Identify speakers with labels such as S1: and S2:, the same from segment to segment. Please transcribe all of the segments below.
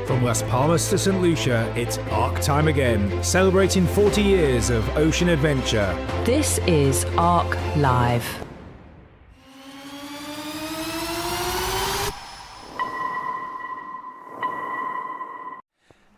S1: From Las Palmas to Saint Lucia, it's ARC time again, celebrating 40 years of ocean adventure.
S2: This is ARC Live.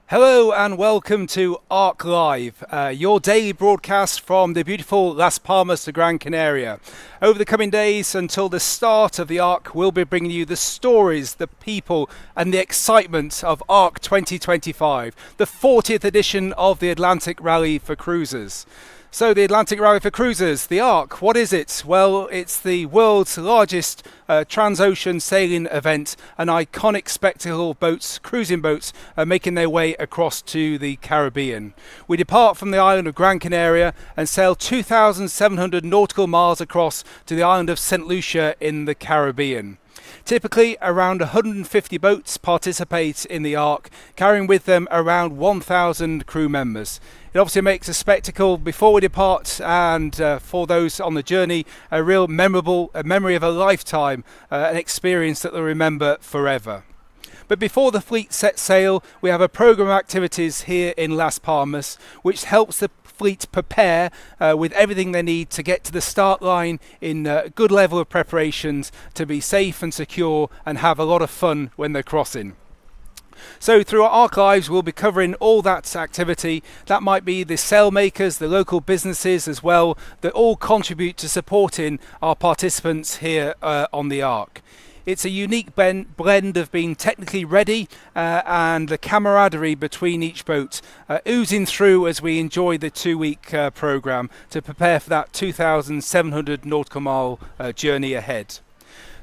S3: Hello and welcome to ARC Live, your daily broadcast from the beautiful Las Palmas to Gran Canaria. Over the coming days until the start of the ARC, we'll be bringing you the stories, the people and the excitement of ARC 2025, the 40th edition of the Atlantic Rally for Cruisers. So the Atlantic Rally for Cruisers, the ARC, what is it? Well, it's the world's largest transocean sailing event, an iconic spectacle of boats, cruising boats, making their way across to the Caribbean. We depart from the island of Gran Canaria and sail 2,700 nautical miles across to the island of Saint Lucia in the Caribbean. Typically, around 150 boats participate in the ARC, carrying with them around 1,000 crew members. It obviously makes a spectacle before we depart, and for those on the journey, a real memory of a lifetime, an experience that they'll remember forever. But before the fleet sets sail, we have a programme of activities here in Las Palmas, which helps the fleet prepare with everything they need to get to the start line in a good level of preparations to be safe and secure and have a lot of fun when they're crossing. So through our ARC Lives, we'll be covering all that activity. That might be the sail makers, the local businesses as well, that all contribute to supporting our participants here on the ARC. It's a unique blend of being technically ready and the camaraderie between each boat oozing through as we enjoy the 2-week programme to prepare for that 2,700 nautical mile journey ahead.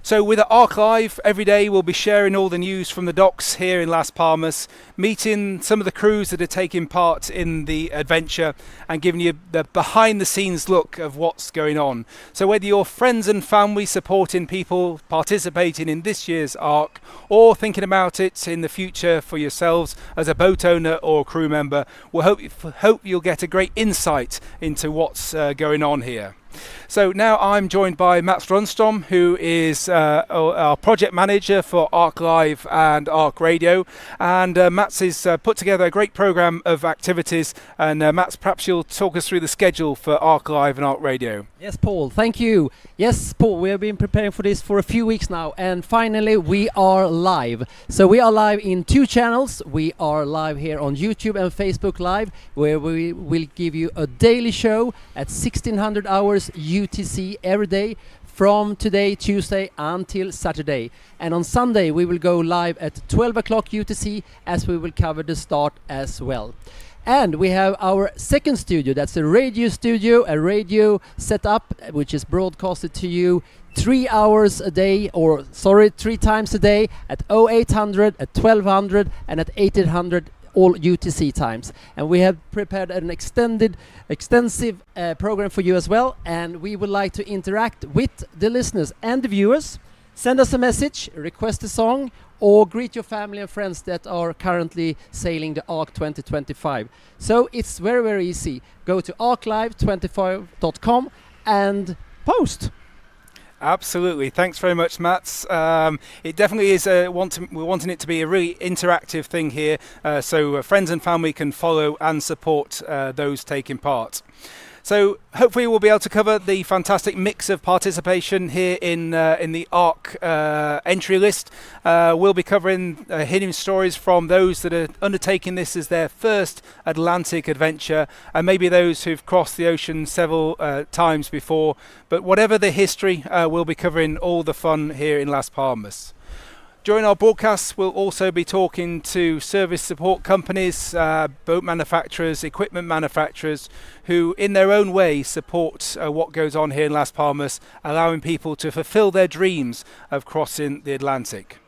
S3: So with ARC Live, every day we'll be sharing all the news from the docks here in Las Palmas, meeting some of the crews that are taking part in the adventure and giving you the behind the scenes look of what's going on. So whether you're friends and family supporting people participating in this year's ARC or thinking about it in the future for yourselves as a boat owner or crew member, we'll hope you'll get a great insight into what's going on here. So now I'm joined by Runström, who is our project manager for ARC Live and ARC Radio. And Mats has put together a great programme of activities. And Mats, perhaps you'll talk us through the schedule for ARC Live and ARC Radio.
S4: Yes, Paul, thank you. Yes, Paul, we have been preparing for this for a few weeks now, and finally we are live. So we are live in 2 channels. We are live here on YouTube and Facebook Live, where we will give you a daily show at 1600 hours UTC every day from today, Tuesday, until Saturday. And on Sunday we will go live at 12 o'clock UTC, as we will cover the start as well. And we have our second studio, that's a radio studio, a radio setup, which is broadcasted to you 3 times a day at 0800, at 1200 and at 1800, all UTC times. And we have prepared an extensive program for you as well, and we would like to interact with the listeners and the viewers. Send us a message, request a song, or greet your family and friends that are currently sailing the ARC 2025. So it's very, very easy. Go to arclive25.com and post.
S3: Absolutely. Thanks very much, Mats. It definitely is we're wanting it to be a really interactive thing here, so friends and family can follow and support those taking part. So hopefully we'll be able to cover the fantastic mix of participation here in the ARC entry list. We'll be covering hidden stories from those that are undertaking this as their first Atlantic adventure, and maybe those who've crossed the ocean several times before. But whatever the history, we'll be covering all the fun here in Las Palmas. During our broadcasts, we'll also be talking to service support companies, boat manufacturers, equipment manufacturers, who in their own way support what goes on here in Las Palmas, allowing people to fulfill their dreams of crossing the Atlantic.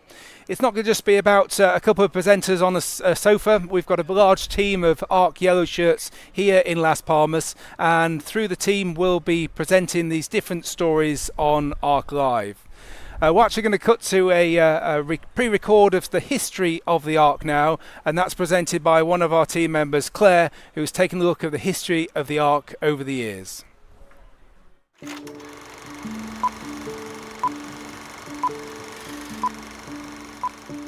S3: It's not going to just be about a couple of presenters on a sofa. We've got a large team of ARC yellow shirts here in Las Palmas, and through the team we'll be presenting these different stories on ARC Live. We're actually going to cut to a pre-record of the history of the ARC now, and that's presented by one of our team members, Claire, who's taken a look at the history of the ARC over the years.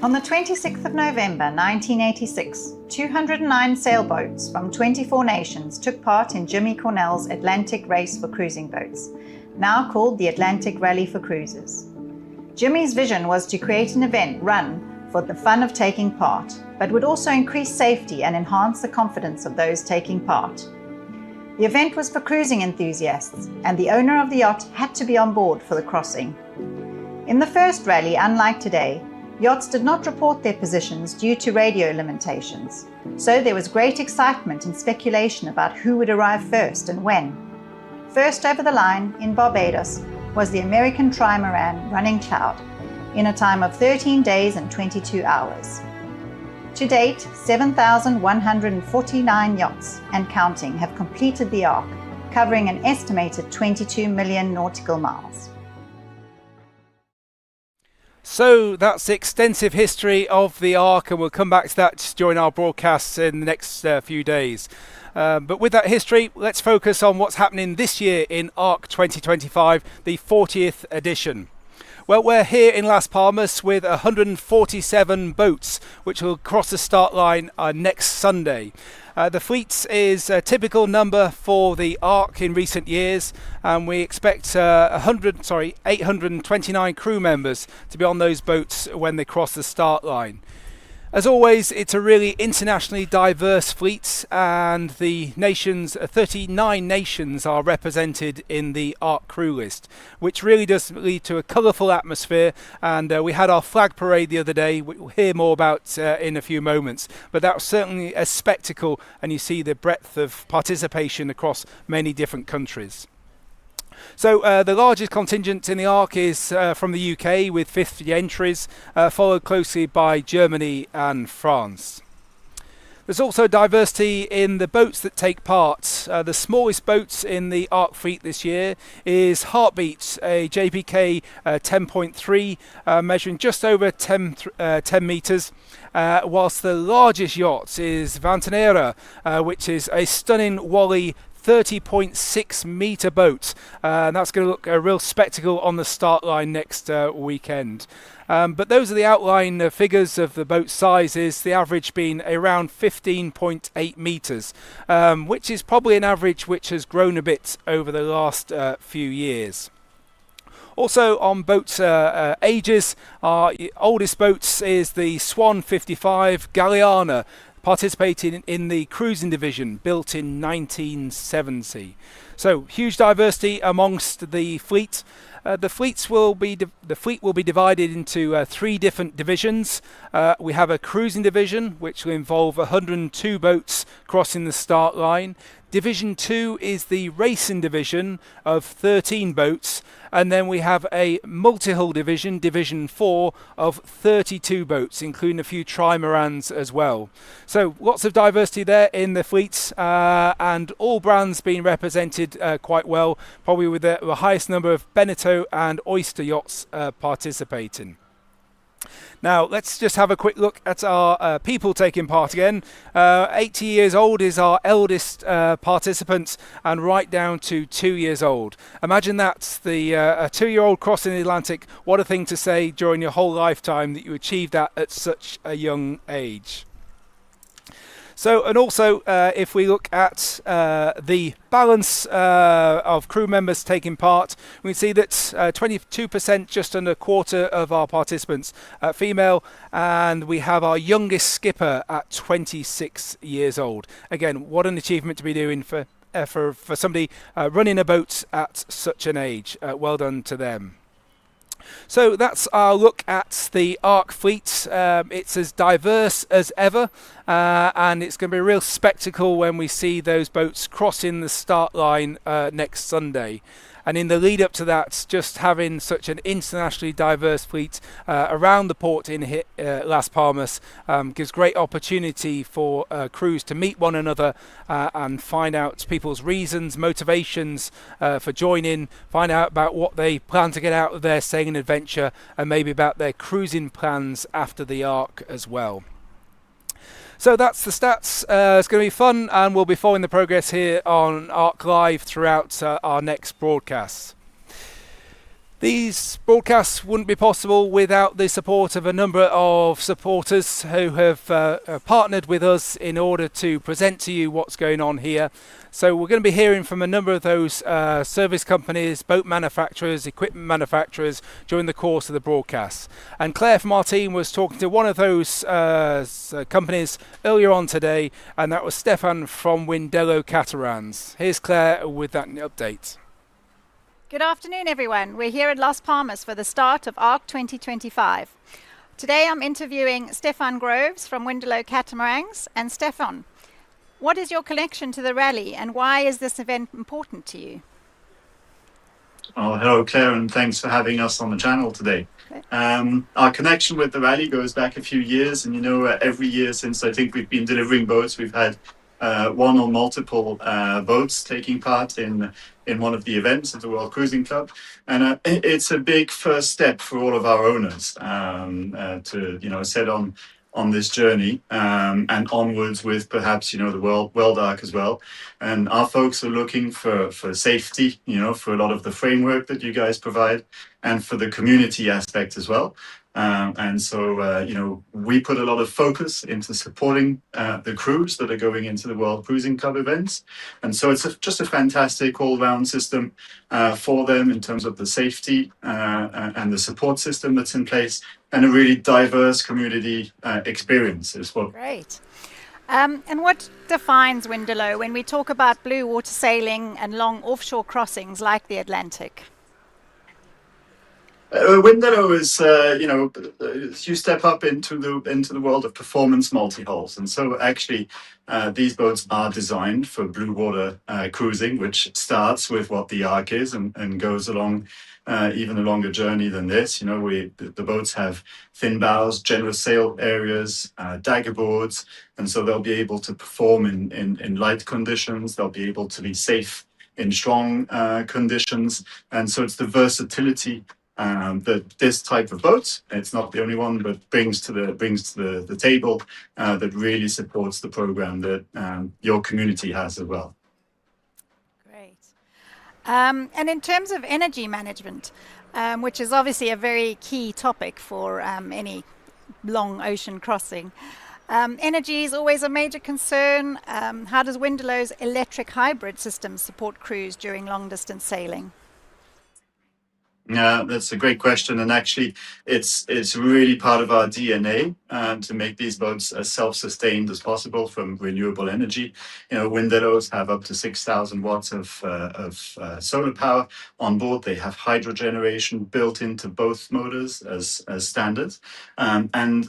S5: On the 26th of November 1986, 209 sailboats from 24 nations took part in Jimmy Cornell's Atlantic Race for Cruising Boats, now called the Atlantic Rally for Cruisers. Jimmy's vision was to create an event run for the fun of taking part, but would also increase safety and enhance the confidence of those taking part. The event was for cruising enthusiasts, and the owner of the yacht had to be on board for the crossing. In the first rally, unlike today, yachts did not report their positions due to radio limitations, so there was great excitement and speculation about who would arrive first and when. First over the line, in Barbados, was the American trimaran Running Cloud, in a time of 13 days and 22 hours. To date, 7,149 yachts and counting have completed the arc, covering an estimated 22 million nautical miles.
S3: So that's the extensive history of the Ark, and we'll come back to that during our broadcasts in the next few days. But with that history, let's focus on what's happening this year in Ark 2025, the 40th edition. Well, we're here in Las Palmas with 147 boats, which will cross the start line next Sunday. The fleet is a typical number for the Ark in recent years, and we expect 829 crew members to be on those boats when they cross the start line. As always, it's a really internationally diverse fleet, and the nations, 39 nations are represented in the Ark crew list, which really does lead to a colourful atmosphere. And we had our flag parade the other day, we'll hear more about in a few moments, but that was certainly a spectacle, and you see the breadth of participation across many different countries. So the largest contingent in the Ark is from the UK with 50 entries, followed closely by Germany and France. There's also diversity in the boats that take part. The smallest boats in the Ark fleet this year is Heartbeat, a JPK 10.3, measuring just over 10 metres, whilst the largest yacht is Vantanera, which is a stunning Wally 30.6 metre boat. That's going to look a real spectacle on the start line next weekend. But those are the outline figures of the boat sizes, the average being around 15.8 metres, which is probably an average which has grown a bit over the last few years. Also on boat ages, our oldest boats is the Swan 55 Galliana, participating in the cruising division, built in 1970. So huge diversity amongst the fleet. The fleet will be divided into 3 different divisions. We have a cruising division, which will involve 102 boats crossing the start line. Division 2 is the racing division of 13 boats, and then we have a multi-hull division, Division 4, of 32 boats, including a few trimarans as well. So lots of diversity there in the fleet, and all brands being represented quite well, probably with the highest number of Beneteau and Oyster yachts participating. Now let's just have a quick look at our people taking part again. 80 years old is our eldest participant, and right down to 2 years old. Imagine that, a 2-year-old crossing the Atlantic. What a thing to say during your whole lifetime, that you achieved that at such a young age. So, and also, if we look at the balance of crew members taking part, we can see that 22%, just under a quarter of our participants are female, and we have our youngest skipper at 26 years old. Again, what an achievement to be doing for somebody running a boat at such an age. Well done to them. So that's our look at the Ark fleet. It's as diverse as ever, and it's going to be a real spectacle when we see those boats crossing the start line next Sunday. And in the lead up to that, just having such an internationally diverse fleet around the port in Las Palmas gives great opportunity for crews to meet one another and find out people's reasons, motivations for joining, find out about what they plan to get out of their sailing adventure, and maybe about their cruising plans after the Ark as well. So that's the stats. It's going to be fun, and we'll be following the progress here on Ark Live throughout our next broadcasts. These broadcasts wouldn't be possible without the support of a number of supporters who have partnered with us in order to present to you what's going on here. So we're going to be hearing from a number of those service companies, boat manufacturers, equipment manufacturers during the course of the broadcast. And Claire from our team was talking to one of those companies earlier on today, and that was Stefan from Windelo Catamarans. Here's Claire with that update.
S5: Good afternoon, everyone. We're here at Las Palmas for the start of ARC 2025. Today I'm interviewing Stefan Groves from Windelo Catamarans. And Stefan, what is your connection to the rally and why is this event important to you?
S6: Oh, hello, Claire, and thanks for having us on the channel today. Our connection with the rally goes back a few years, and every year since I think we've been delivering boats, we've had one or multiple boats taking part in one of the events at the World Cruising Club, and it's a big first step for all of our owners to set on this journey and onwards with perhaps the world arc as well. And our folks are looking for safety, for a lot of the framework that you guys provide, and for the community aspect as well. And so, we put a lot of focus into supporting the crews that are going into the World Cruising Club events. And so it's just a fantastic all-round system for them in terms of the safety and the support system that's in place, and a really diverse community experience as well.
S5: Great. And what defines Windelo when we talk about blue water sailing and long offshore crossings like the Atlantic?
S6: Windelo is, you step up into the world of performance multi-hulls, and so actually these boats are designed for blue water cruising, which starts with what the arc is and goes along even a longer journey than this. The boats have thin bows, generous sail areas, dagger boards, and so they'll be able to perform in light conditions. They'll be able to be safe in strong conditions, and so it's the versatility that this type of boat, it's not the only one, but brings to the table that really supports the program that your community has as well.
S5: Great. And in terms of energy management, which is obviously a very key topic for any long ocean crossing, energy is always a major concern. How does Windelo's electric hybrid system support crews during long distance sailing?
S6: Yeah, that's a great question, and actually, it's really part of our DNA to make these boats as self-sustained as possible from renewable energy. Windelos have up to 6,000 watts of solar power on board. They have hydro generation built into both motors as standard, and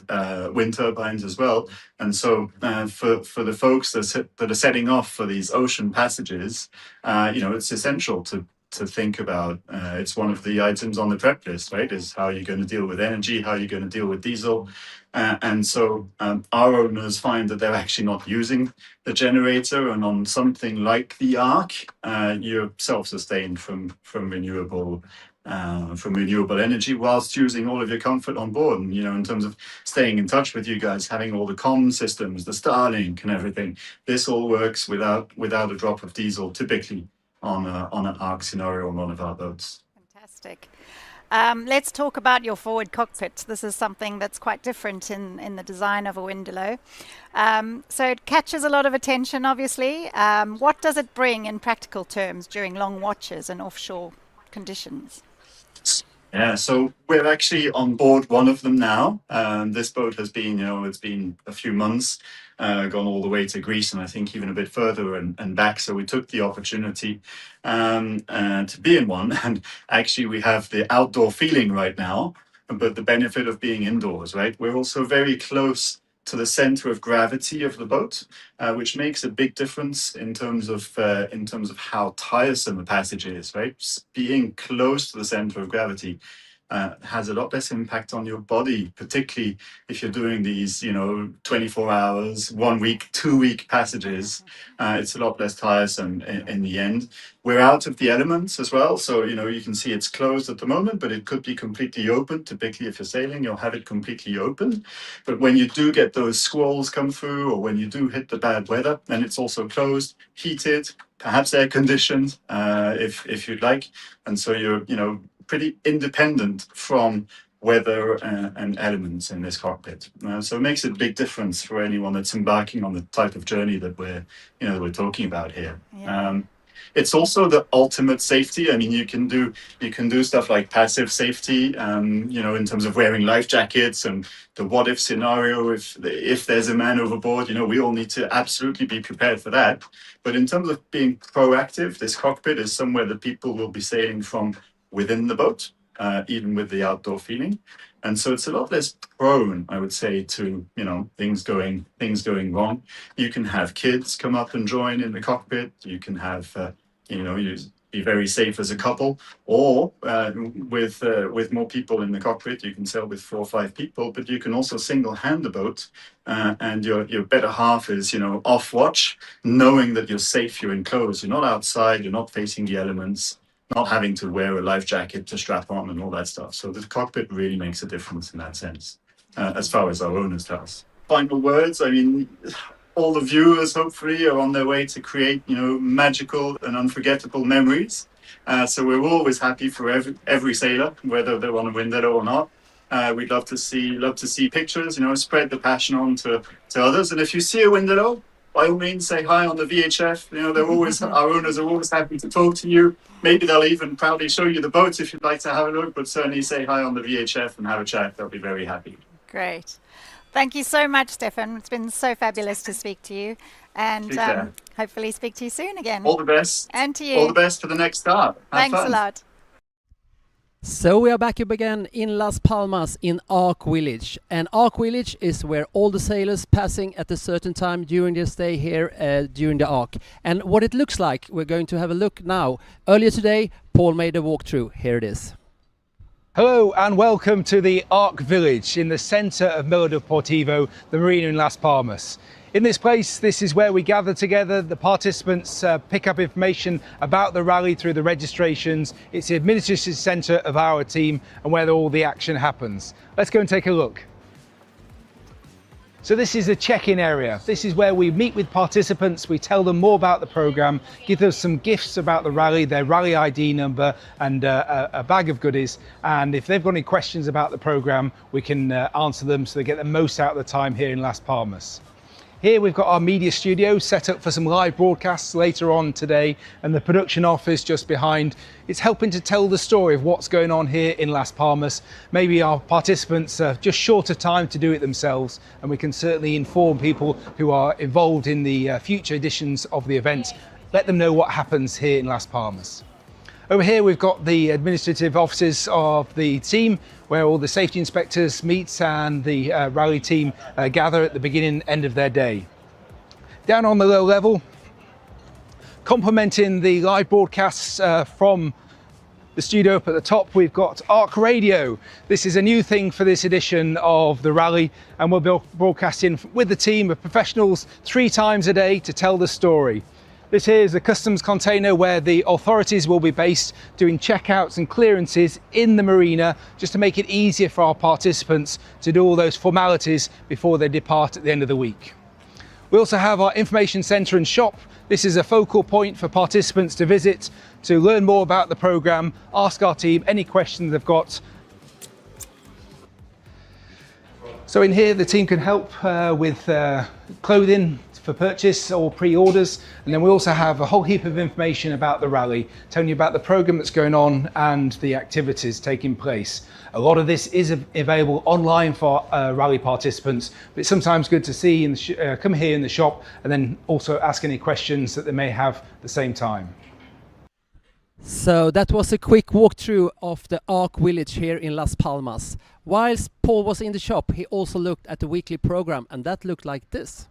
S6: wind turbines as well. And so, for the folks that are setting off for these ocean passages, it's essential to think about. It's one of the items on the prep list, right? Is how you're going to deal with energy, how you're going to deal with diesel. And so our owners find that they're actually not using the generator, and on something like the Arc, you're self-sustained from renewable energy whilst using all of your comfort on board. And, in terms of staying in touch with you guys, having all the comm systems, the Starlink and everything, this all works without a drop of diesel, typically on an ARC scenario on one of our boats.
S5: Fantastic. Let's talk about your forward cockpit. This is something that's quite different in the design of a Windelo. So it catches a lot of attention, obviously. What does it bring in practical terms during long watches and offshore conditions?
S6: Yeah, so we're actually on board one of them now. This boat has been, it's been a few months, gone all the way to Greece, and I think even a bit further and back. So we took the opportunity to be in one. And actually we have the outdoor feeling right now, but the benefit of being indoors, right? We're also very close to the center of gravity of the boat, which makes a big difference in terms of how tiresome a passage is, right? Being close to the center of gravity has a lot less impact on your body, particularly if you're doing these, 24 hours, 1 week, 2 week passages. It's a lot less tiresome in the end. We're out of the elements as well. So, you can see it's closed at the moment, but it could be completely open. Typically, if you're sailing, you'll have it completely open. But when you do get those squalls come through, or when you do hit the bad weather, then it's also closed, heated, perhaps air conditioned, if you'd like. And so you're, pretty independent from weather and elements in this cockpit. So it makes a big difference for anyone that's embarking on the type of journey that we're talking about here.
S5: Yeah.
S6: It's also the ultimate safety. I mean, you can do stuff like passive safety, in terms of wearing life jackets and the what if scenario. If there's a man overboard, we all need to absolutely be prepared for that. But in terms of being proactive, this cockpit is somewhere that people will be sailing from within the boat, even with the outdoor feeling. And so it's a lot less prone, I would say, to things going wrong. You can have kids come up and join in the cockpit. You can have you be very safe as a couple, or with more people in the cockpit, you can sail with 4 or 5 people. But you can also single hand the boat, and your better half is off watch, knowing that you're safe, you're enclosed, you're not outside, you're not facing the elements, not having to wear a life jacket to strap on and all that stuff. So the cockpit really makes a difference in that sense, as far as our owners tell us. Final words, I mean, all the viewers hopefully are on their way to create, magical and unforgettable memories. So we're always happy for every sailor, whether they're on a Windelo or not. We'd love to see pictures, spread the passion on to others. And if you see a Windelo, by all means, say hi on the VHF. Our owners are always happy to talk to you. Maybe they'll even proudly show you the boats if you'd like to have a look, but certainly say hi on the VHF and have a chat. They'll be very happy.
S7: Great. Thank you so much, Stefan. It's been so fabulous to speak to you, and hopefully speak to you soon again.
S6: All the best.
S7: And to you.
S6: All the best for the next start. Have
S7: Thanks
S6: fun.
S7: a lot.
S4: So we are back up again in Las Palmas in Ark Village, and Ark Village is where all the sailors passing at a certain time during their stay here during the Ark. And what it looks like, we're going to have a look now. Earlier today, Paul made a walkthrough. Here it is.
S3: Hello and welcome to the Ark Village in the centre of Melo Deportivo, the marina in Las Palmas. In this place, this is where we gather together. The participants pick up information about the rally through the registrations. It's the administrative centre of our team and where all the action happens. Let's go and take a look. So this is the check-in area. This is where we meet with participants, we tell them more about the programme, give them some gifts about the rally, their rally ID number and a bag of goodies. And if they've got any questions about the programme, we can answer them so they get the most out of the time here in Las Palmas. Here we've got our media studio set up for some live broadcasts later on today, and the production office just behind. It's helping to tell the story of what's going on here in Las Palmas. Maybe our participants are just short of time to do it themselves, and we can certainly inform people who are involved in the future editions of the event, let them know what happens here in Las Palmas. Over here we've got the administrative offices of the team, where all the safety inspectors meet and the rally team gather at the beginning and end of their day. Down on the low level, complementing the live broadcasts from the studio up at the top, we've got Ark Radio. This is a new thing for this edition of the rally, and we'll be broadcasting with the team of professionals 3 times a day to tell the story. This here is the customs container where the authorities will be based, doing checkouts and clearances in the marina, just to make it easier for our participants to do all those formalities before they depart at the end of the week. We also have our information centre and shop. This is a focal point for participants to visit to learn more about the programme, ask our team any questions they've got. So in here the team can help with clothing for purchase or pre-orders, and then we also have a whole heap of information about the rally, telling you about the programme that's going on and the activities taking place. A lot of this is available online for rally participants, but it's sometimes good to see come here in the shop and then also ask any questions that they may have at the same time.
S4: So that was a quick walkthrough of the Ark Village here in Las Palmas. Whilst Paul was in the shop, he also looked at the weekly programme, and that looked like this.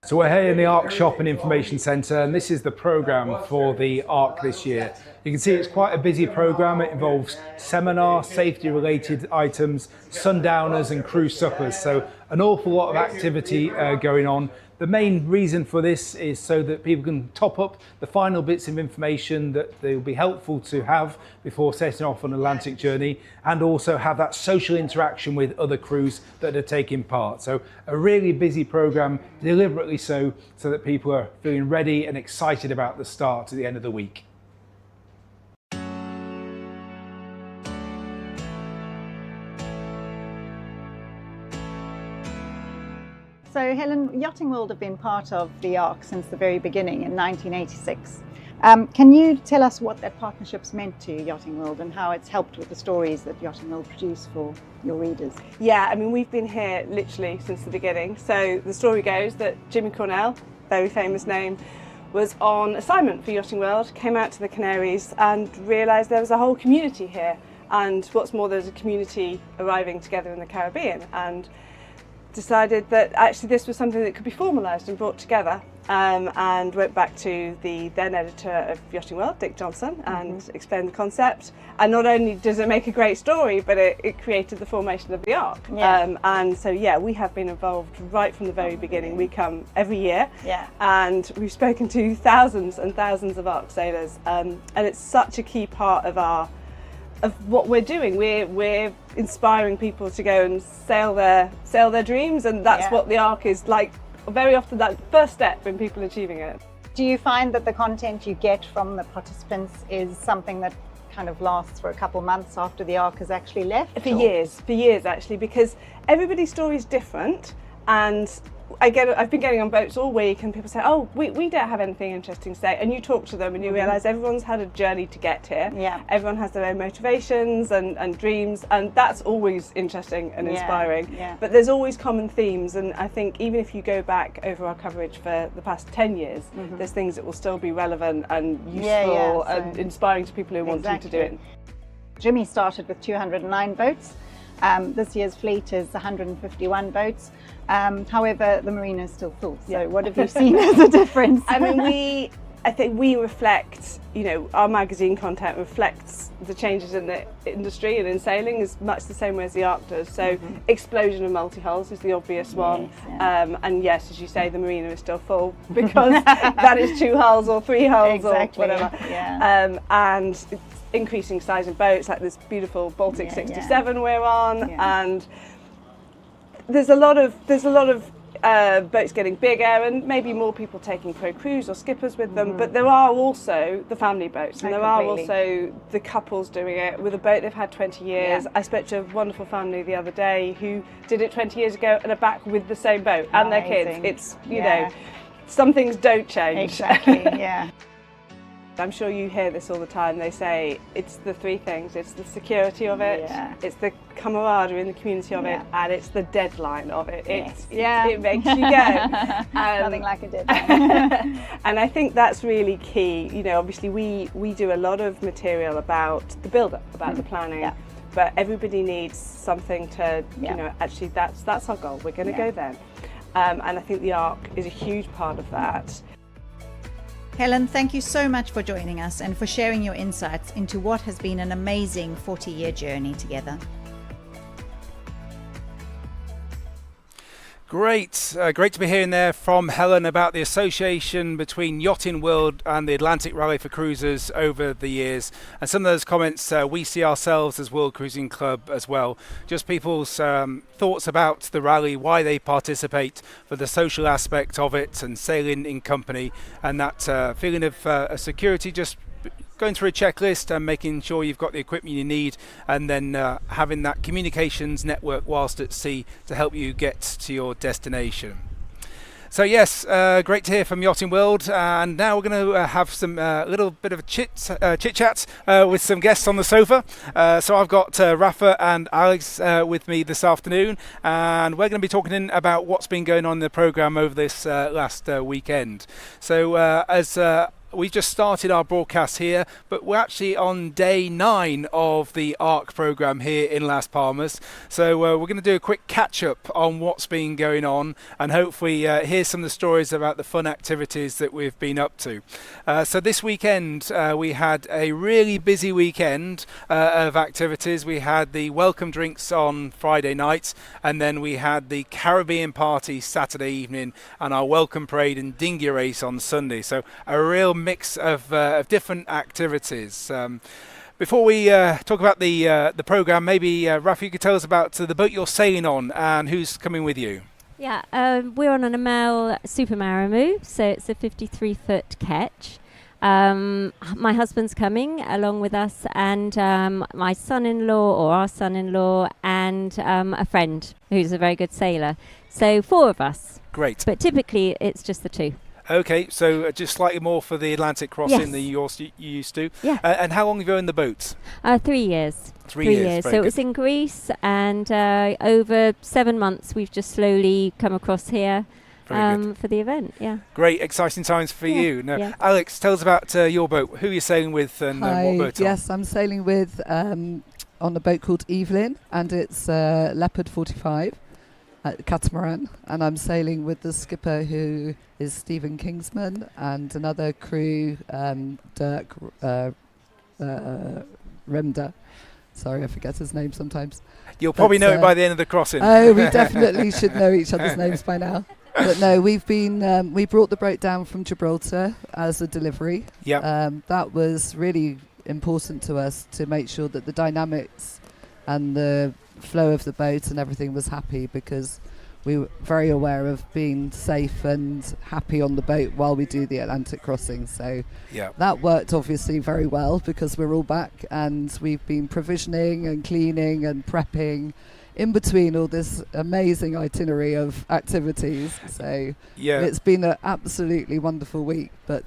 S3: So we're here in the Ark Shop and Information Centre, and this is the programme for the Ark this year. You can see it's quite a busy programme. It involves seminar, safety related items, sundowners and crew suppers. So an awful lot of activity going on. The main reason for this is so that people can top up the final bits of information that they will be helpful to have before setting off on an Atlantic journey, and also have that social interaction with other crews that are taking part. So a really busy programme, deliberately so that people are feeling ready and excited about the start at the end of the week.
S5: So Helen, Yachting World have been part of the ARC since the very beginning in 1986. Can you tell us what that partnership's meant to Yachting World and how it's helped with the stories that Yachting World produce for your readers?
S8: Yeah, I mean, we've been here literally since the beginning. So the story goes that Jimmy Cornell, very famous name, was on assignment for Yachting World, came out to the Canaries and realised there was a whole community here. And what's more, there's a community arriving together in the Caribbean, and decided that actually this was something that could be formalised and brought together, and went back to the then editor of Yachting World, Dick Johnson, and explained the concept. And not only does it make a great story, but it created the formation of the ARC.
S5: Yeah.
S8: And so yeah, we have been involved right from the very beginning. We come every year, and we've spoken to thousands and thousands of ARC sailors, and it's such a key part of what we're doing. We're inspiring people to go and sail their dreams, and that's what the ARC is like. Very often that first step in people achieving it.
S5: Do you find that the content you get from the participants is something that kind of lasts for a couple months after the ARC has actually left?
S8: For years actually, because everybody's story is different, and I've been getting on boats all week and people say, oh, we don't have anything interesting to say, and you talk to them and you realise everyone's had a journey to get here.
S5: Yeah.
S8: Everyone has their own motivations and dreams, and that's always interesting and inspiring.
S5: Yeah.
S8: But there's always common themes, and I think even if you go back over our coverage for the past 10 years, there's things that will still be relevant and useful and inspiring to people who want to do it.
S5: Jimmy started with 209 boats. This year's fleet is 151 boats. However, the marina is still full. So what have you seen as a difference?
S8: I mean, I think we reflect, our magazine content reflects the changes in the industry and in sailing as much the same way as the ARC does. So explosion of multi-hulls is the obvious one. And yes, as you say, the marina is still full because that is 2 hulls or 3 hulls or whatever. And increasing size of boats, like this beautiful Baltic 67 we're on, and there's a lot of boats getting bigger and maybe more people taking pro crews or skippers with them, but there are also the family boats, and there are also the couples doing it with a boat they've had 20 years. I spoke to a wonderful family the other day who did it 20 years ago and are back with the same boat and their kids. It's, some things don't change.
S5: Exactly,
S8: I'm sure you hear this all the time. They say it's the 3 things. It's the security of it, it's the camaraderie in the community of it, and it's the deadline of it. It makes you go.
S5: Nothing like a deadline.
S8: And I think that's really key. Obviously we do a lot of material about the build-up, about the planning, but everybody needs something to, actually that's our goal. We're going to go there. And I think the ARC is a huge part of that.
S7: Helen, thank you so much for joining us and for sharing your insights into what has been an amazing 40-year journey together.
S3: Great to be hearing there from Helen about the association between Yachting World and the Atlantic Rally for Cruisers over the years, and some of those comments we see ourselves as World Cruising Club as well. Just people's thoughts about the rally, why they participate, for the social aspect of it and sailing in company, and that feeling of security, just going through a checklist and making sure you've got the equipment you need, and then having that communications network whilst at sea to help you get to your destination. So yes, great to hear from Yachting World, and now we're going to have some little bit of a chit chat with some guests on the sofa. So I've got Rafa and Alex with me this afternoon, and we're going to be talking about what's been going on in the programme over this last weekend. So as we've just started our broadcast here, but we're actually on day 9 of the ARC programme here in Las Palmas. So we're going to do a quick catch-up on what's been going on, and hopefully hear some of the stories about the fun activities that we've been up to. So this weekend we had a really busy weekend of activities. We had the welcome drinks on Friday night, and then we had the Caribbean party Saturday evening, and our welcome parade and dinghy race on Sunday. So a real mix of different activities. Before we talk about the programme, maybe Rafa, you could tell us about the boat you're sailing on and who's coming with you.
S9: Yeah, we're on an Amel Super Maramoo, so it's a 53-foot ketch. My husband's coming along with us, and my son-in-law, or our son-in-law, and a friend who's a very good sailor. So 4 of us.
S3: Great.
S9: But typically it's just the two.
S3: Okay, so just slightly more for the Atlantic crossing
S9: Yes.
S3: than you used to.
S9: Yeah.
S3: And how long have you owned the boat?
S9: 3 years.
S3: 3 years.
S9: So it was in Greece, and over 7 months we've just slowly come across here for the event. Yeah.
S3: Great, exciting times for you. Now,
S9: yeah.
S3: Alex, tell us about your boat. Who you're sailing with and what boat?
S10: Yes, I'm sailing with on a boat called Evelyn, and it's Leopard 45. Catamaran, and I'm sailing with the skipper who is Stephen Kingsman and another crew, Dirk Remda. Sorry, I forget his name sometimes.
S3: You'll probably know it by the end of the crossing.
S10: Oh, we definitely should know each other's names by now. But no, we've been we brought the boat down from Gibraltar as a delivery.
S3: Yeah.
S10: That was really important to us to make sure that the dynamics and the flow of the boat and everything was happy, because we were very aware of being safe and happy on the boat while we do the Atlantic crossing. So that worked obviously very well, because we're all back and we've been provisioning and cleaning and prepping in between all this amazing itinerary of activities. So it's been an absolutely wonderful week, but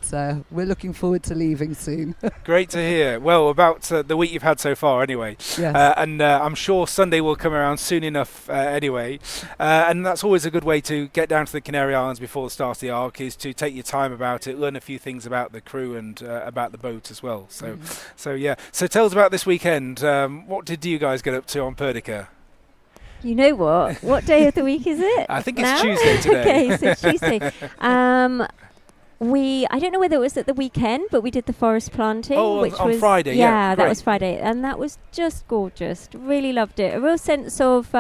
S10: we're looking forward to leaving soon.
S3: Great to hear. Well, about the week you've had so far anyway.
S10: Yes.
S3: And I'm sure Sunday will come around soon enough anyway. And that's always a good way to get down to the Canary Islands before the start of the ARC, is to take your time about it, learn a few things about the crew and about the boat as well. So, So tell us about this weekend. What did you guys get up to on Perdica?
S9: You know what? What day of the week is it?
S3: I think it's
S9: now?
S3: Tuesday today.
S9: Okay, so Tuesday. I don't know whether it was at the weekend, but we did the forest planting. Which
S3: on
S9: was
S3: Friday,
S9: yeah. That
S3: great.
S9: was Friday, and that was just gorgeous. Really loved it. A real sense of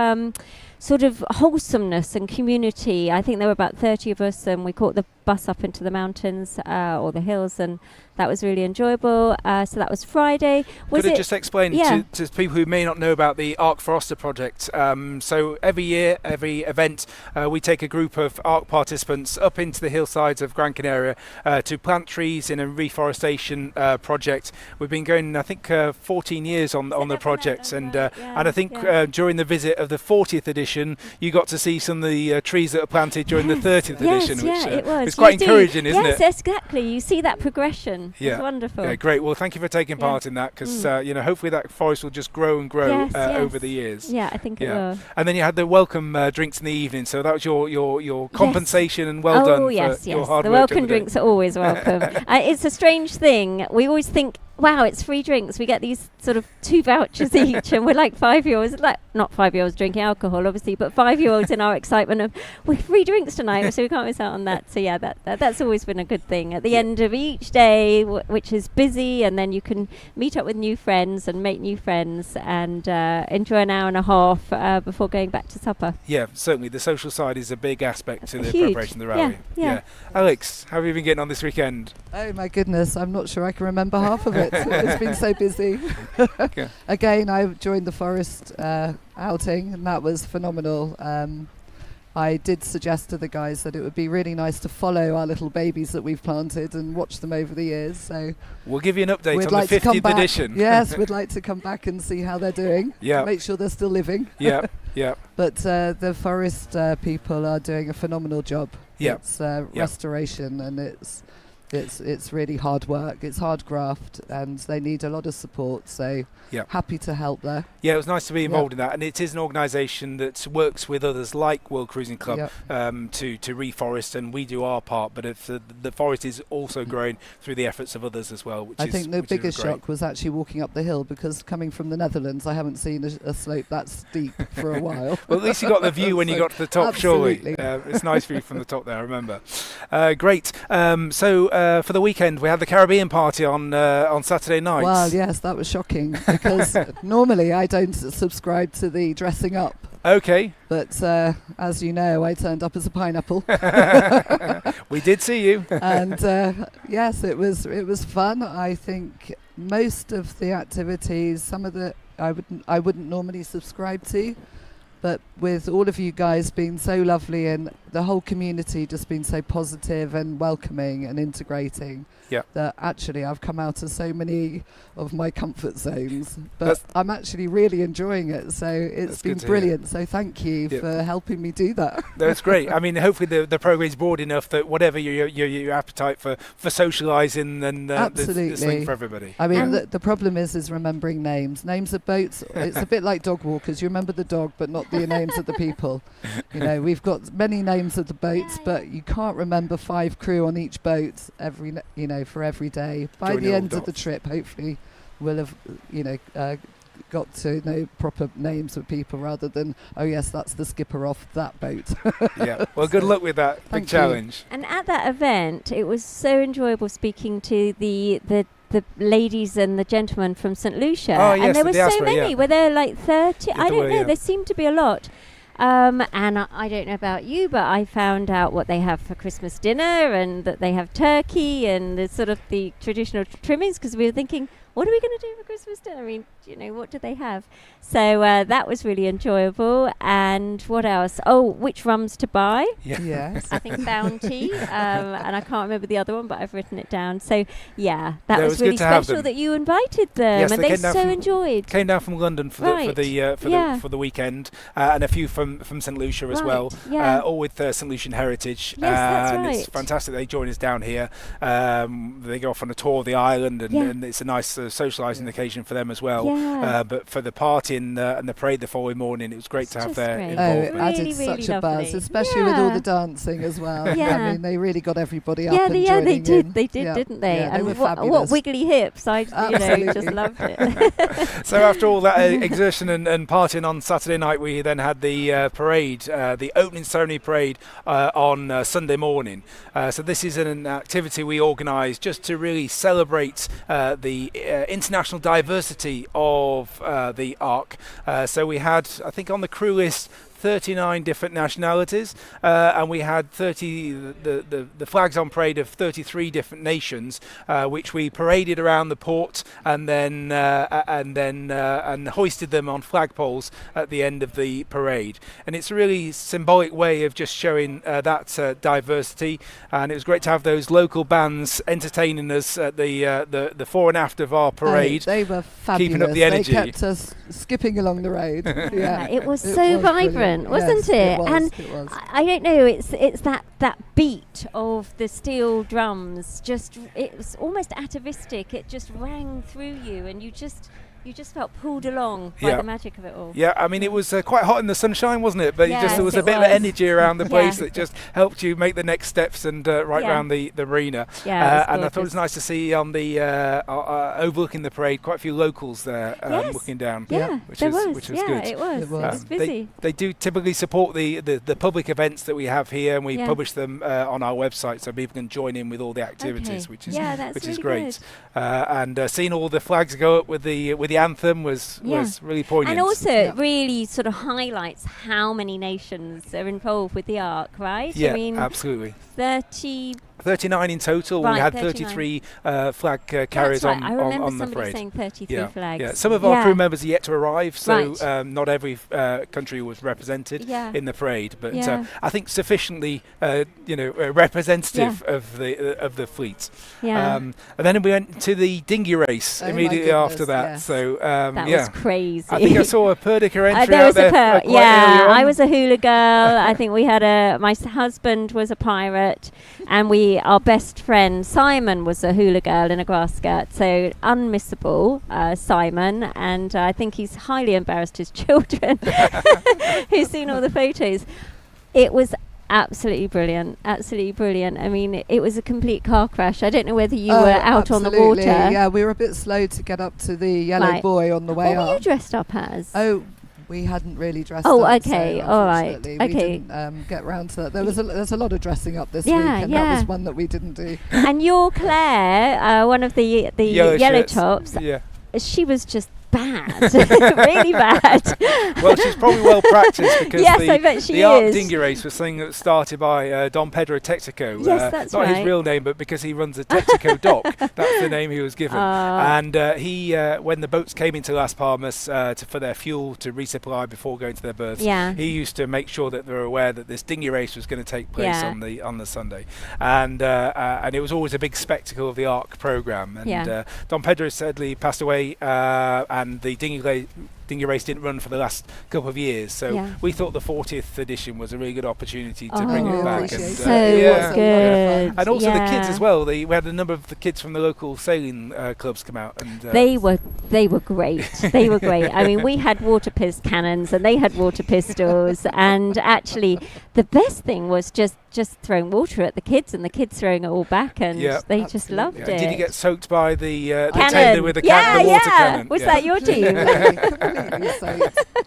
S9: sort of wholesomeness and community. I think there were about 30 of us, and we caught the bus up into the mountains or the hills, and that was really enjoyable. So that was Friday.
S3: Could you just explain to people who may not know about the ARC Forester project? So every year, every event, we take a group of ARC participants up into the hillsides of Gran Canaria to plant trees in a reforestation project. We've been going, I think, 14 years on the project, and I think during the visit of the 40th edition, you got to see some of the trees that were planted during the 30th edition, which
S9: it was.
S3: It's quite encouraging, isn't it?
S9: Yes, exactly. You see that progression. It's wonderful.
S3: Yeah, great. Well, thank you for taking part in that, because hopefully that forest will just grow and grow over the years.
S9: Yeah, I think it will.
S3: And then you had the welcome drinks in the evening, so that was your compensation, and well done for your hard work.
S9: The welcome drinks are always welcome. It's a strange thing. We always think, wow, it's free drinks. We get these sort of 2 vouchers each, and we're like 5-year-olds, not 5-year-olds drinking alcohol, obviously, but 5-year-olds in our excitement of, we're free drinks tonight, so we can't miss out on that. So yeah, that's always been a good thing. At the end of each day, which is busy, and then you can meet up with new friends and make new friends and enjoy an hour and a half before going back to supper.
S3: Yeah, certainly. The social side is a big aspect to the
S9: Huge.
S3: preparation of the rally.
S9: Yeah.
S3: Alex, how have you been getting on this weekend?
S10: Oh my goodness, I'm not sure I can remember half of it. It's been so busy. Again, I joined the forest outing, and that was phenomenal. I did suggest to the guys that it would be really nice to follow our little babies that we've planted and watch them over the years. So
S3: we'll give you an update
S10: on
S3: the 50th edition.
S10: Yes, we'd like to come back and see how they're doing.
S3: Yeah.
S10: Make sure they're still living.
S3: Yeah.
S10: But the forest people are doing a phenomenal job.
S3: Yeah.
S10: It's restoration, and it's really hard work. It's hard graft, and they need a lot of support. So happy to help there.
S3: Yeah, it was nice to be involved in that, and it is an organisation that works with others like World Cruising Club to reforest, and we do our part. But if the forest is also growing through the efforts of others as well,
S10: I think the biggest shock was actually walking up the hill, because coming from the Netherlands, I haven't seen a slope that steep for a while.
S3: Well, at least you got the view when you got to the top.
S10: Absolutely.
S3: Surely it's nice view from the top there. I remember. Great. So for the weekend, we had the Caribbean party on Saturday night.
S10: Well, yes, that was shocking, because normally I don't subscribe to the dressing up.
S3: Okay.
S10: But as you know, I turned up as a pineapple.
S3: We did see you.
S10: And yes, it was fun. I think most of the activities, some of the I wouldn't normally subscribe to. But with all of you guys being so lovely and the whole community just been so positive and welcoming and integrating.
S3: Yeah.
S10: That actually I've come out of so many of my comfort zones, but I'm actually really enjoying it. So it's been brilliant. So thank you for helping me do that.
S3: That's great. I mean, hopefully the program's broad enough that whatever your appetite for socialising, then there's something for everybody.
S10: I mean, the problem is remembering names of boats. It's a bit like dog walkers. You remember the dog, but not the names of the people. You know, we've got many names of the boats, but you can't remember 5 crew on each boat for every day. By the end of the trip, hopefully, we'll have got to know proper names of people rather than, oh yes, that's the skipper off that boat.
S3: Yeah. Well, good luck with that big challenge.
S9: And at that event, it was so enjoyable speaking to the ladies and the gentlemen from Saint Lucia.
S3: Oh, yes,
S9: and there were so
S3: diaspora,
S9: many. Were there like 30? I don't know.
S3: Yeah.
S9: There seemed to be a lot. And I don't know about you, but I found out what they have for Christmas dinner, and that they have turkey and the sort of the traditional trimmings, because we were thinking, what are we going to do for Christmas dinner? I mean, what do they have? So that was really enjoyable. And what else? Oh, which rums to buy?
S3: Yeah.
S10: Yes.
S9: I think Bounty, and I can't remember the other one, but I've written it down. So yeah, that was really special that you invited them,
S3: yes,
S9: and they so enjoyed.
S3: Came down from London for the weekend, and a few from Saint Lucia as well.
S9: Yeah.
S3: All with Saint Lucian heritage.
S9: Yes, that's
S3: and
S9: right.
S3: It's fantastic. They join us down here. They go off on a tour of the island, and it's a nice socialising occasion for them as well.
S9: Yeah.
S3: But for the party and the parade the following morning, it was great to have their
S10: It
S3: involvement.
S10: added
S9: Really,
S10: such
S9: really
S10: a buzz,
S9: lovely.
S10: especially with all the dancing as well.
S9: Yeah.
S10: I mean, they really got everybody up
S9: Yeah,
S10: and
S9: they
S10: joining
S9: did.
S10: in.
S9: They did,
S10: Yeah.
S9: didn't they?
S10: Yeah, they
S9: and
S10: were
S9: what
S10: fabulous.
S9: wiggly hips! I just loved it.
S3: So after all that exertion and partying on Saturday night, we then had the parade, the opening ceremony parade on Sunday morning. So this is an activity we organised just to really celebrate the international diversity of the Ark. So we had, I think, on the crew list 39 different nationalities, and we had the flags on parade of 33 different nations, which we paraded around the port and then hoisted them on flagpoles at the end of the parade. And it's a really symbolic way of just showing that diversity. And it was great to have those local bands entertaining us at the fore and after of our parade.
S10: They were fabulous.
S3: Keeping up the energy.
S10: They kept us skipping along the road. Yeah,
S9: it was so vibrant.
S10: Brilliant.
S9: Wasn't
S10: Yes,
S9: it?
S10: was,
S9: And
S10: it was.
S9: I don't know. It's that beat of the steel drums. It was almost atavistic. It just rang through you, and you just felt pulled along by the magic of it all.
S3: Yeah, I mean, it was quite hot in the sunshine, wasn't it? But
S9: Yes,
S3: there was a bit of energy around the place that just helped you make the next steps and around the arena.
S9: Yeah,
S3: and I thought it was nice to see on the overlooking the parade quite a few locals there looking down.
S9: Yeah,
S3: which was good.
S9: It was busy.
S3: They do typically support the public events that we have here, and we publish them on our website so people can join in with all the activities, which is
S9: really
S3: great. And seeing all the flags go up with the anthem was really poignant.
S9: And also it really sort of highlights how many nations are involved with the Ark, right?
S3: Yeah,
S9: I mean,
S3: absolutely.
S9: 39
S3: in total.
S9: Right,
S3: we had
S9: 33
S3: flag carriers
S9: That's right. I remember
S3: on the
S9: somebody
S3: parade.
S9: saying 33 flags.
S3: Yeah. Some of our crew members are yet to arrive, so
S9: Right.
S3: not every country was represented in the parade, but I think sufficiently, representative of the fleet.
S9: Yeah.
S3: And then we went to the dinghy race immediately after that.
S10: Yes.
S3: So
S9: That was crazy.
S3: I think I saw a Perdica entry
S9: there
S3: out
S9: was
S3: there.
S9: a
S3: quite early on.
S9: I was a hula girl. I think we had my husband was a pirate, and our best friend Simon was a hula girl in a grass skirt. So unmissable, Simon, and I think he's highly embarrassed his children who've seen all the photos. It was absolutely brilliant. I mean, it was a complete car crash. I don't know whether you were out on the water.
S10: Yeah, we were a bit slow to get up to the yellow buoy on the way
S9: What
S10: up.
S9: were you dressed up as?
S10: Oh, we hadn't really dressed
S9: Oh,
S10: up.
S9: okay,
S10: so
S9: all right,
S10: unfortunately we
S9: okay.
S10: didn't get round to that. There's a lot of dressing up this
S9: Yeah,
S10: week, and that
S9: yeah.
S10: was one that we didn't do.
S9: And your Claire, one of the yellow
S3: shirts.
S9: tops,
S3: Yeah.
S9: she was just bad, really bad.
S3: Well, she's probably well practiced because
S9: Yes, I bet she
S3: the Arc
S9: is.
S3: dinghy race was something that was started by Don Pedro Texaco.
S9: Yes, that's
S3: not his
S9: right.
S3: real name, but because he runs a Texaco dock, that's the name he was given. And he, when the boats came into Las Palmas for their fuel to resupply before going to their berths, he used to make sure that they were aware that this dinghy race was going to take place on the Sunday, and it was always a big spectacle of the Arc program. And Don Pedro sadly passed away, and the dinghy race didn't run for the last couple of years, so we thought the 40th edition was a really good opportunity to bring it back. And,
S9: so good.
S3: And also the kids as well. We had a number of the kids from the local sailing clubs come out, and
S9: they were great. They were great. I mean, we had water cannons and they had water pistols, and actually the best thing was just throwing water at the kids and the kids throwing it all back, and they just loved it.
S3: Did you get soaked by the
S9: cannon.
S3: tender with the cannon, the water cannon?
S9: Was that your team?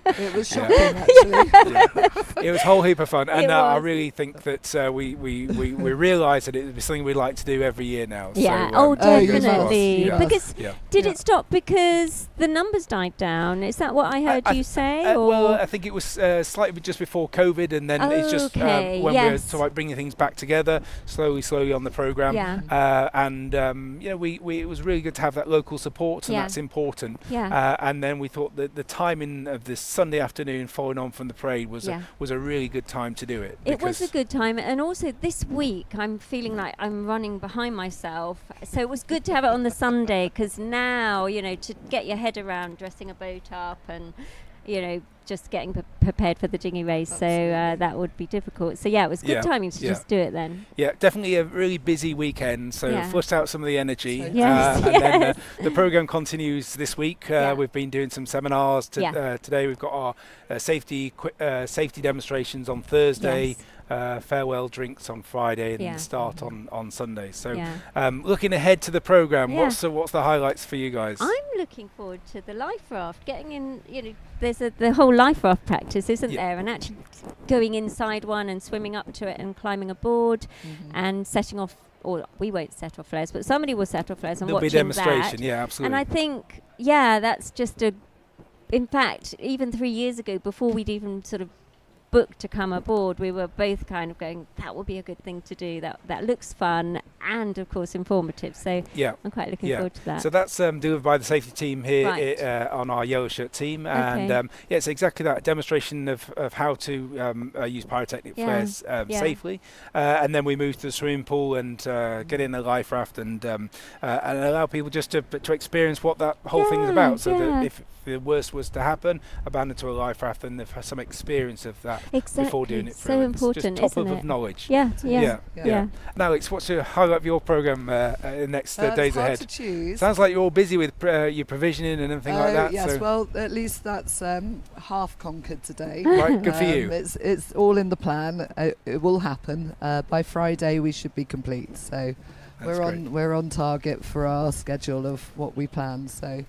S10: It was shocking, actually.
S3: It was a whole heap of fun, and I
S9: was.
S3: really think that we realised that it would be something we'd like to do every year now.
S9: Yeah,
S3: so,
S9: definitely.
S3: Yeah.
S9: Because did it stop because the numbers died down? Is that what I heard you say?
S3: Well, I think it was slightly just before COVID, and then it's just when we were sort of bringing things back together slowly on the programme. It was really good to have that local support, and that's important. And then we thought that the timing of this Sunday afternoon following on from the parade was a really good time to do it.
S9: It was a good time, and also this week I'm feeling like I'm running behind myself, so it was good to have it on the Sunday, because now, to get your head around dressing a boat up and just getting prepared for the dinghy race. Absolutely. So that would be difficult. So it was good timing to just do it then.
S3: Yeah, definitely a really busy weekend, so flushed out some of the energy.
S9: And
S3: then the programme continues this week. We've been doing some seminars. Today we've got our safety demonstrations on Thursday. Farewell drinks on Friday, and the start on Sunday. So looking ahead to the programme, what's the highlights for you guys?
S9: I'm looking forward to the life raft, getting in, there's the whole life raft practice, isn't there, and actually going inside one and swimming up to it and climbing aboard and setting off, or we won't set off flares, but somebody will set off flares and
S3: There'll
S9: watching
S3: be a demonstration,
S9: that.
S3: absolutely.
S9: And I think, that's just in fact, even 3 years ago, before we'd even sort of booked to come aboard, we were both kind of going, that would be a good thing to do, that looks fun and of course informative, so I'm quite looking forward to that.
S3: So that's delivered by the safety team here on our yellow shirt team, and it's exactly that, demonstration of how to use pyrotechnic flares safely, and then we move to the swimming pool and get in the life raft and allow people just to experience what that whole thing is about, so that if the worst was to happen, abandon to a life raft, and they've had some experience of that before doing it.
S9: So important,
S3: just top
S9: isn't
S3: of knowledge.
S9: Yeah.
S3: Now, Alex, what's your highlight of your programme in the next days ahead?
S10: To choose.
S3: Sounds like you're all busy with your provisioning and everything like that.
S10: Yes,
S3: so
S10: well, at least that's half conquered today.
S3: Right, good for you.
S10: It's all in the plan. It will happen. By Friday we should be complete. So we're on target for our schedule of what we plan. So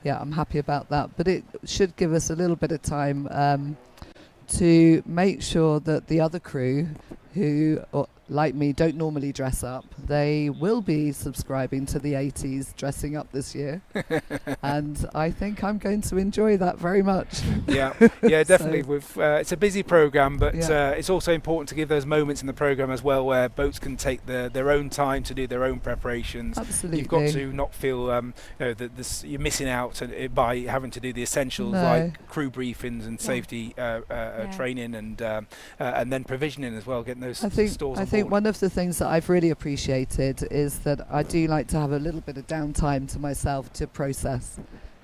S10: I'm happy about that. But it should give us a little bit of time to make sure that the other crew who, like me, don't normally dress up, they will be subscribing to the 80s dressing up this year. And I think I'm going to enjoy that very much.
S3: Definitely. It's a busy programme, but it's also important to give those moments in the programme as well where boats can take their own time to do their own preparations.
S10: Absolutely.
S3: You've got to not feel that you're missing out by having to do the essentials like crew briefings and safety training and then provisioning as well, getting those stores on board.
S10: I think one of the things that I've really appreciated is that I do like to have a little bit of downtime to myself to process,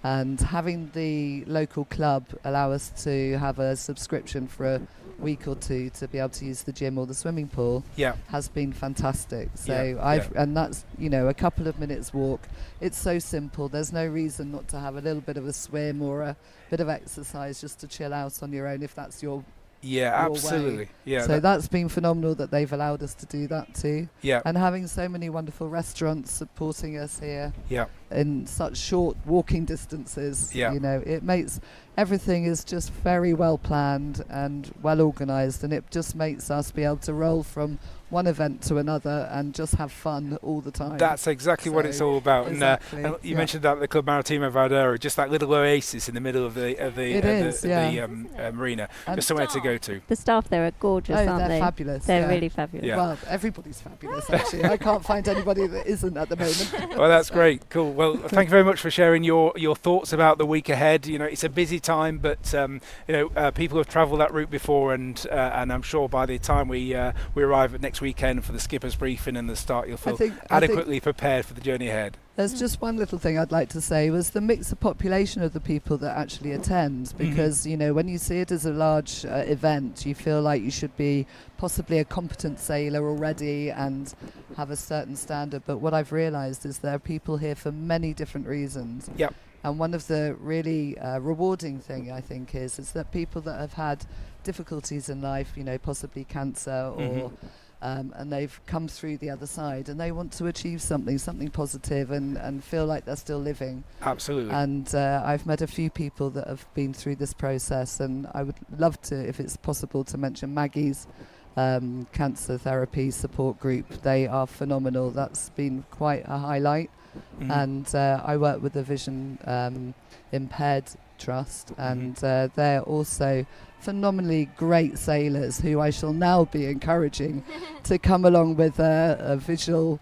S10: and having the local club allow us to have a subscription for a week or two to be able to use the gym or the swimming pool has been fantastic. So and that's a couple of minutes walk. It's so simple. There's no reason not to have a little bit of a swim or a bit of exercise just to chill out on your own if that's your
S3: absolutely.
S10: So that's been phenomenal that they've allowed us to do that too.
S3: And
S10: having so many wonderful restaurants supporting us here. in such short walking distances.
S3: Yeah.
S10: You know, it makes everything is just very well planned and well organised, and it just makes us be able to roll from one event to another and just have fun all the time.
S3: That's exactly what it's all about.
S10: Exactly,
S3: And you mentioned that the Club Maritimo Valdera, just that little oasis in the middle of the marina,
S10: And
S3: just somewhere to go to.
S9: The staff there are gorgeous, aren't
S10: they're
S9: they?
S10: fabulous.
S9: They're
S10: yeah.
S9: really fabulous.
S3: Yeah.
S10: Well, everybody's fabulous, actually. I can't find anybody that isn't at the moment.
S3: Well, that's great. Cool. Well, thank you very much for sharing your thoughts about the week ahead. You know, it's a busy time, but people have travelled that route before, and I'm sure by the time we arrive at next weekend for the skipper's briefing and the start, you'll feel adequately prepared for the journey ahead.
S10: There's just one little thing I'd like to say was the mix of population of the people that actually attend, because you know, when you see it as a large event, you feel like you should be possibly a competent sailor already and have a certain standard, but what I've realised is there are people here for many different reasons.
S3: Yep.
S10: And one of the really rewarding thing I think is that people that have had difficulties in life, you know, possibly cancer or and they've come through the other side and they want to achieve something positive and feel like they're still living.
S3: Absolutely.
S10: And I've met a few people that have been through this process, and I would love to, if it's possible, to mention Maggie's cancer therapy support group. They are phenomenal. That's been quite a highlight. And I work with the Vision Impaired Trust, and they're also phenomenally great sailors who I shall now be encouraging to come along with a visual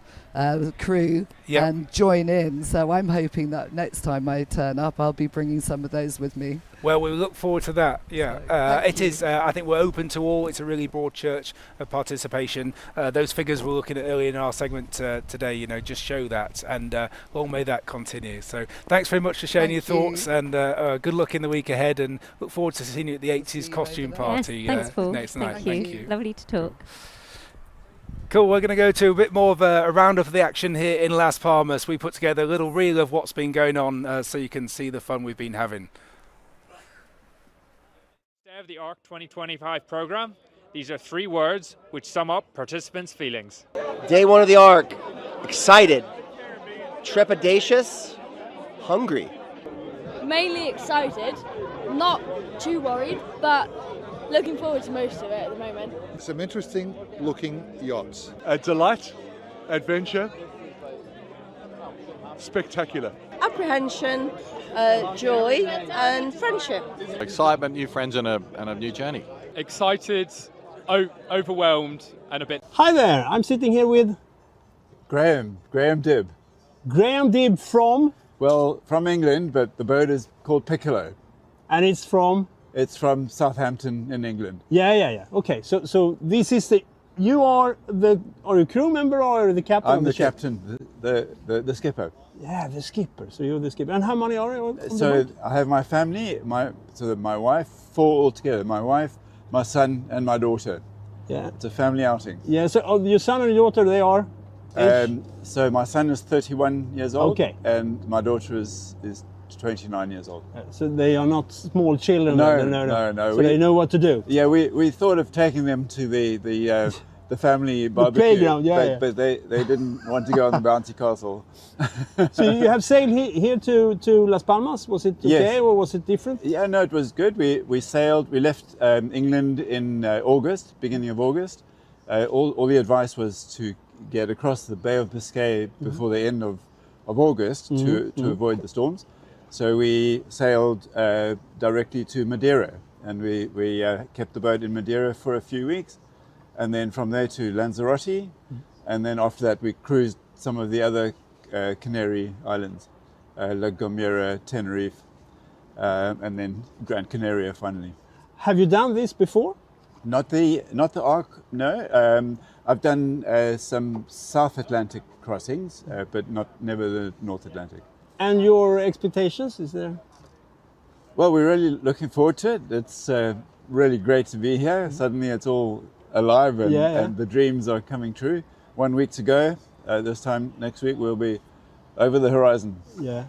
S10: crew and join in. So I'm hoping that next time I turn up, I'll be bringing some of those with me.
S3: Well, we look forward to that. Yeah, it is. I think we're open to all. It's a really broad church of participation. Those figures we're looking at earlier in our segment today, you know, just show that, and long may that continue. So thanks very much for sharing your thoughts, and good luck in the week ahead, and look forward to seeing you at the 80s costume party
S9: thanks, Paul.
S3: next night. Thank you.
S9: Lovely to talk.
S3: Cool, we're going to go to a bit more of a roundup of the action here in Las Palmas. We put together a little reel of what's been going on so you can see the fun we've been having.
S11: Of the ARC 2025 program, these are 3 words which sum up participants' feelings.
S12: Day 1 of the ARC, excited, trepidatious, hungry.
S13: Mainly excited, not too worried, but looking forward to most of it at the moment.
S14: Some interesting looking yachts.
S15: A delight, adventure, spectacular.
S16: Apprehension, joy and friendship.
S17: Excitement, new friends and a new journey.
S11: Excited, overwhelmed and a bit...
S18: Hi there, I'm sitting here with...
S19: Graham Dibb.
S18: Graham Dibb from?
S19: Well, from England, but the boat is called Piccolo.
S18: And it's from?
S19: It's from Southampton in England.
S18: Yeah. Okay, so this is the... Are you a crew member or the captain?
S19: I'm the captain, the skipper.
S18: Yeah, the skipper. So you're the skipper. And how many are you?
S19: So I have my family, my wife, 4 altogether. My wife, my son, and my daughter.
S18: Yeah.
S19: It's a family outing.
S18: Yeah. So your son and your daughter, they are?
S19: So my son is 31 years old.
S18: Okay.
S19: And my daughter is 29 years old.
S18: So they are not small children.
S19: No.
S18: So they know what to do.
S19: Yeah, we thought of taking them to the family barbecue,
S18: playground,
S19: but they didn't want to go on the bouncy castle.
S18: So you have sailed here to Las Palmas. Was it okay or was it different?
S19: Yeah, no, it was good. We sailed. We left England in beginning of August. All the advice was to get across the Bay of Biscay before the end of August to avoid the storms. So we sailed directly to Madeira, and we kept the boat in Madeira for a few weeks. And then from there to Lanzarote, and then after that we cruised some of the other Canary Islands, La Gomera, Tenerife, and then Gran Canaria finally.
S18: Have you done this before?
S19: Not the ARC, no. I've done some South Atlantic crossings, but never the North Atlantic.
S18: And your expectations, is there?
S19: Well, we're really looking forward to it. It's really great to be here. Suddenly it's all alive and the dreams are coming true. 1 week to go. This time next week we'll be over the horizon.
S18: Yeah.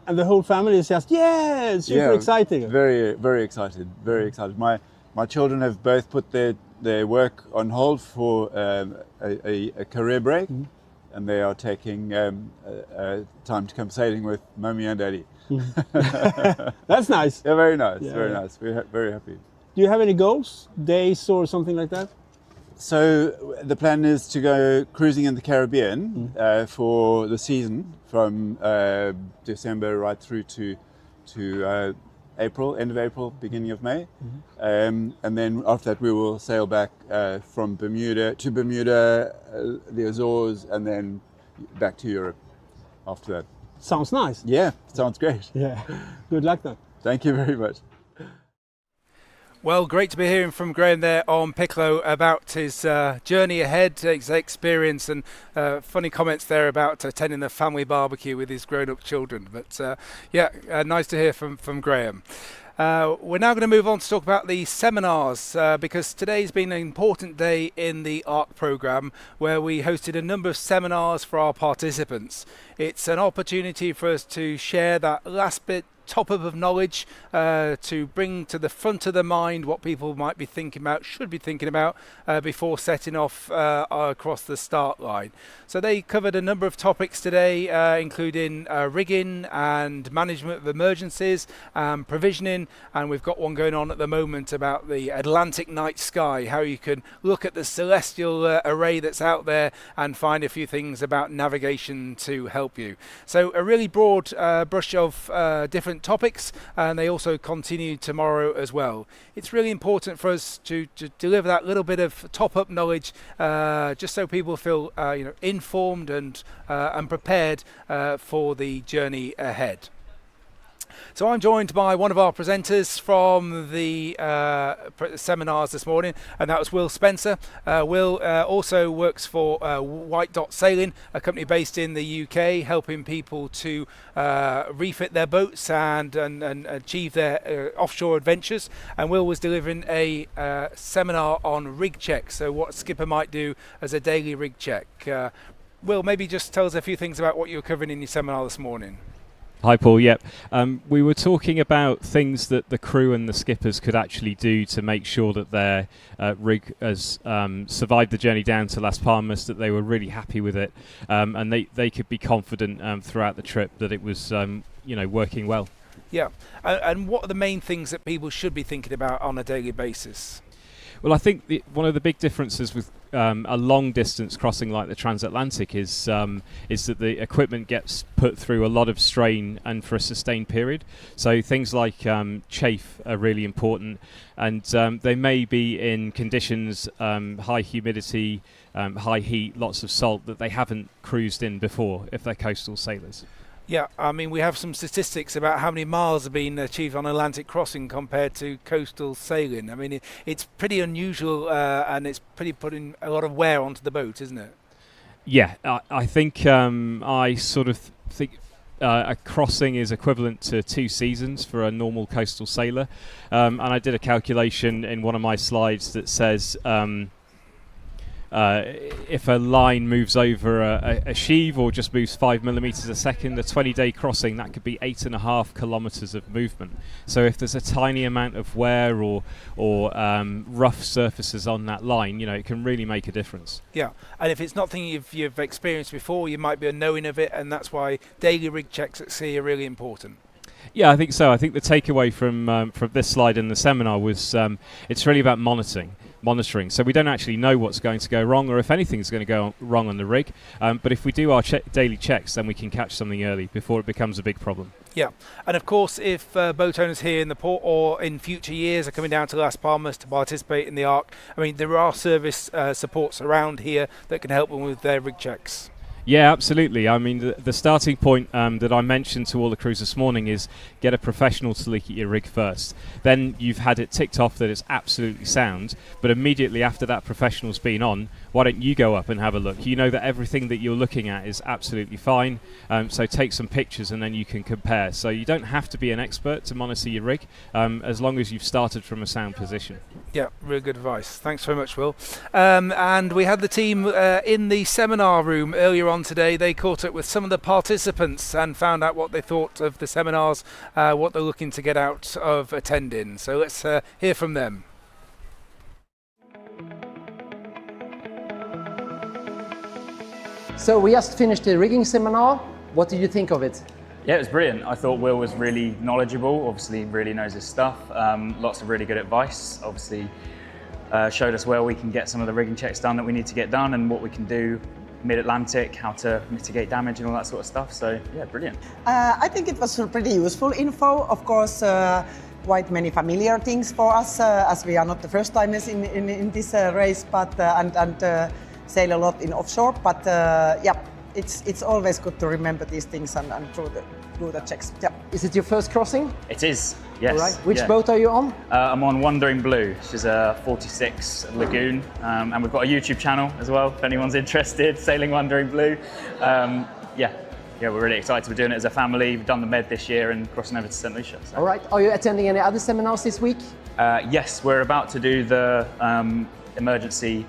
S18: And the whole family is just, super exciting.
S19: Very, very excited. Very excited. My children have both put their work on hold for a career break. and they are taking time to come sailing with Mummy and Daddy.
S18: That's nice.
S19: Yeah, very nice,
S18: Yeah,
S19: very
S18: yeah.
S19: nice. We're very happy.
S18: Do you have any goals, days or something like that?
S19: So the plan is to go cruising in the Caribbean for the season from December right through to April, end of April, beginning of May. And then after that we will sail back from Bermuda to Bermuda, the Azores, and then back to Europe after that.
S18: Sounds nice.
S19: Yeah, sounds great.
S18: Yeah. Good luck then.
S19: Thank you very much.
S3: Well, great to be hearing from Graham there on Tetlow about his journey ahead, his experience, and funny comments there about attending the family barbecue with his grown-up children. But nice to hear from Graham. We're now going to move on to talk about the seminars because today's been an important day in the ARC programme where we hosted a number of seminars for our participants. It's an opportunity for us to share that last bit top up of knowledge to bring to the front of the mind what people might be thinking about, should be thinking about before setting off across the start line. So they covered a number of topics today, including rigging and management of emergencies, provisioning, and we've got one going on at the moment about the Atlantic night sky, how you can look at the celestial array that's out there and find a few things about navigation to help you. So a really broad brush of different topics, and they also continue tomorrow as well. It's really important for us to deliver that little bit of top-up knowledge, just so people feel informed and prepared for the journey ahead. So I'm joined by one of our presenters from the seminars this morning, and that was Will Spencer. Will also works for White Dot Sailing, a company based in the UK, helping people to refit their boats and achieve their offshore adventures. And Will was delivering a seminar on rig check, so what a skipper might do as a daily rig check. Will, maybe just tell us a few things about what you were covering in your seminar this morning.
S20: Hi Paul, yep. We were talking about things that the crew and the skippers could actually do to make sure that their rig has survived the journey down to Las Palmas, that they were really happy with it, and they could be confident throughout the trip that it was working well.
S3: Yeah, and what are the main things that people should be thinking about on a daily basis?
S20: Well, I think one of the big differences with a long distance crossing like the transatlantic is that the equipment gets put through a lot of strain and for a sustained period. So things like chafe are really important, and they may be in conditions, high humidity, high heat, lots of salt, that they haven't cruised in before if they're coastal sailors.
S3: Yeah, I mean, we have some statistics about how many miles have been achieved on Atlantic crossing compared to coastal sailing. I mean, it's pretty unusual and it's pretty putting a lot of wear onto the boat, isn't it?
S20: Yeah, I think I sort of think a crossing is equivalent to 2 seasons for a normal coastal sailor. And I did a calculation in one of my slides that says if a line moves over a sheave or just moves 5 millimeters a second, a 20-day crossing, that could be 8.5 kilometers of movement. So if there's a tiny amount of wear or rough surfaces on that line, it can really make a difference.
S3: Yeah, and if it's not something you've experienced before, you might be unknowing of it, and that's why daily rig checks at sea are really important.
S20: Yeah, I think so. I think the takeaway from this slide in the seminar was it's really about monitoring. So we don't actually know what's going to go wrong or if anything's going to go wrong on the rig. But if we do our daily checks, then we can catch something early before it becomes a big problem.
S3: Yeah, and of course, if boat owners here in the port or in future years are coming down to Las Palmas to participate in the ARC, I mean, there are service supports around here that can help them with their rig checks.
S20: Yeah, absolutely. I mean, the starting point that I mentioned to all the crews this morning is get a professional to look at your rig first. Then you've had it ticked off that it's absolutely sound, but immediately after that professional's been on, why don't you go up and have a look? You know that everything that you're looking at is absolutely fine, so take some pictures and then you can compare. So you don't have to be an expert to monitor your rig, as long as you've started from a sound position.
S3: Yeah, really good advice. Thanks very much, Will. And we had the team in the seminar room earlier on today. They caught up with some of the participants and found out what they thought of the seminars, what they're looking to get out of attending. So let's hear from them.
S4: So we just finished the rigging seminar. What did you think of it?
S21: Yeah, it was brilliant. I thought Will was really knowledgeable, obviously really knows his stuff. Lots of really good advice. Obviously showed us where we can get some of the rigging checks done that we need to get done and what we can do mid-Atlantic, how to mitigate damage and all that sort of stuff. So yeah, brilliant.
S22: I think it was pretty useful info. Of course, quite many familiar things for us as we are not the first timers in this race, but and sail a lot in offshore. But yeah, it's always good to remember these things and do the checks. Yeah.
S4: Is it your first crossing?
S21: It is, yes.
S4: All right. Which boat are you on?
S21: I'm on Wandering Blue, which is a 46 Lagoon, and we've got a YouTube channel as well, if anyone's interested, Sailing Wandering Blue. Yeah, we're really excited. We're doing it as a family. We've done the Med this year and crossing over to Saint Lucia. So.
S4: All right. Are you attending any other seminars this week?
S21: Yes, we're about to do the emergency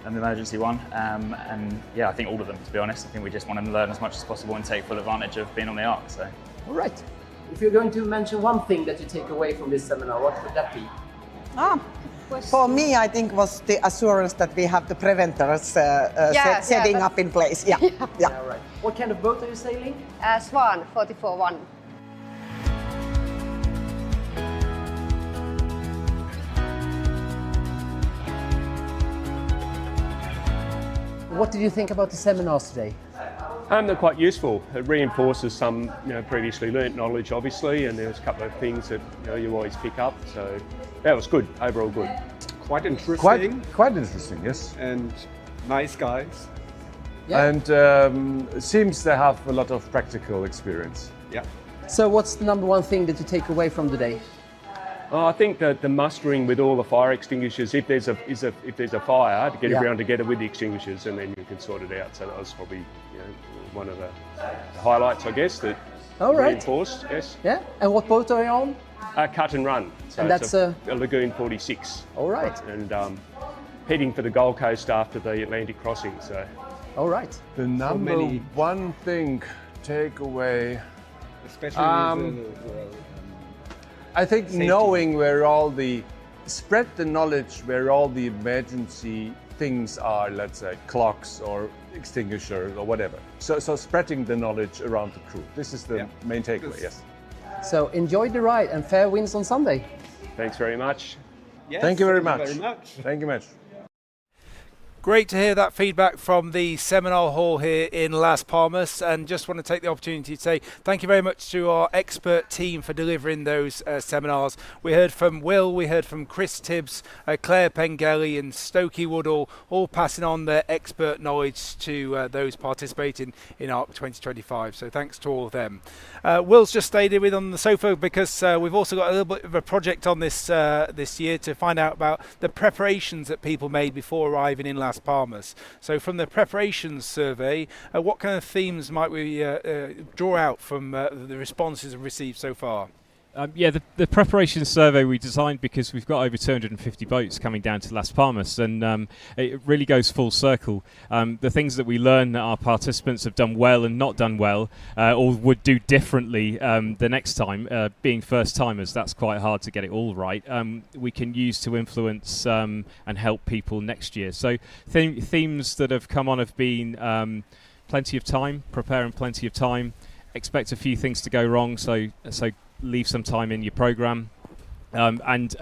S21: one, and yeah, I think all of them, to be honest. I think we just want to learn as much as possible and take full advantage of being on the Ark. So.
S4: All right. If you're going to mention one thing that you take away from this seminar, what would that be?
S22: For me, I think was the assurance that we have the preventers setting up in place. Yeah.
S4: All right. What kind of boat are you sailing?
S16: Swan 44-1.
S4: What did you think about the seminars today?
S23: They're quite useful. It reinforces some previously learnt knowledge, obviously, and there's a couple of things that you always pick up. So yeah, it was good. Overall, good.
S15: Quite interesting.
S24: Quite interesting, yes.
S15: And nice guys.
S24: Yeah. And seems they have a lot of practical experience.
S15: Yeah.
S4: So what's the number one thing that you take away from today?
S23: I think that the mustering with all the fire extinguishers, if there's a fire, to get everyone together with the extinguishers, and then you can sort it out. So that was probably one of the highlights, I guess, that reinforced. Yes.
S4: Yeah. And what boat are you on?
S23: Cut and Run. So
S4: and that's
S23: a Lagoon 46.
S4: All right.
S23: And heading for the Gold Coast after the Atlantic crossing. So.
S4: All right.
S24: The number one thing takeaway,
S15: especially
S24: I think
S15: safety.
S24: Knowing spread the knowledge where all the emergency things are, let's say clocks or extinguishers or whatever. So spreading the knowledge around the crew. This is the main takeaway, yes.
S4: So enjoy the ride and fair winds on Sunday.
S23: Thanks very much.
S15: Yes,
S24: thank you very much.
S15: Thank you much.
S3: Great to hear that feedback from the seminar hall here in Las Palmas, and just want to take the opportunity to say thank you very much to our expert team for delivering those seminars. We heard from Will, we heard from Chris Tibbs, Claire Pengelly and Stokey Woodall, all passing on their expert knowledge to those participating in ARC 2025, so thanks to all of them. Will's just stayed here with on the sofa because we've also got a little bit of a project on this year to find out about the preparations that people made before arriving in Las Palmas. So from the preparations survey, what kind of themes might we draw out from the responses we've received so far?
S20: The preparation survey we designed because we've got over 250 boats coming down to Las Palmas, and it really goes full circle. The things that we learn that our participants have done well and not done well, or would do differently the next time, being first timers, that's quite hard to get it all right. We can use to influence and help people next year. So themes that have come on have been plenty of time, prepare in plenty of time, expect a few things to go wrong, so leave some time in your program, and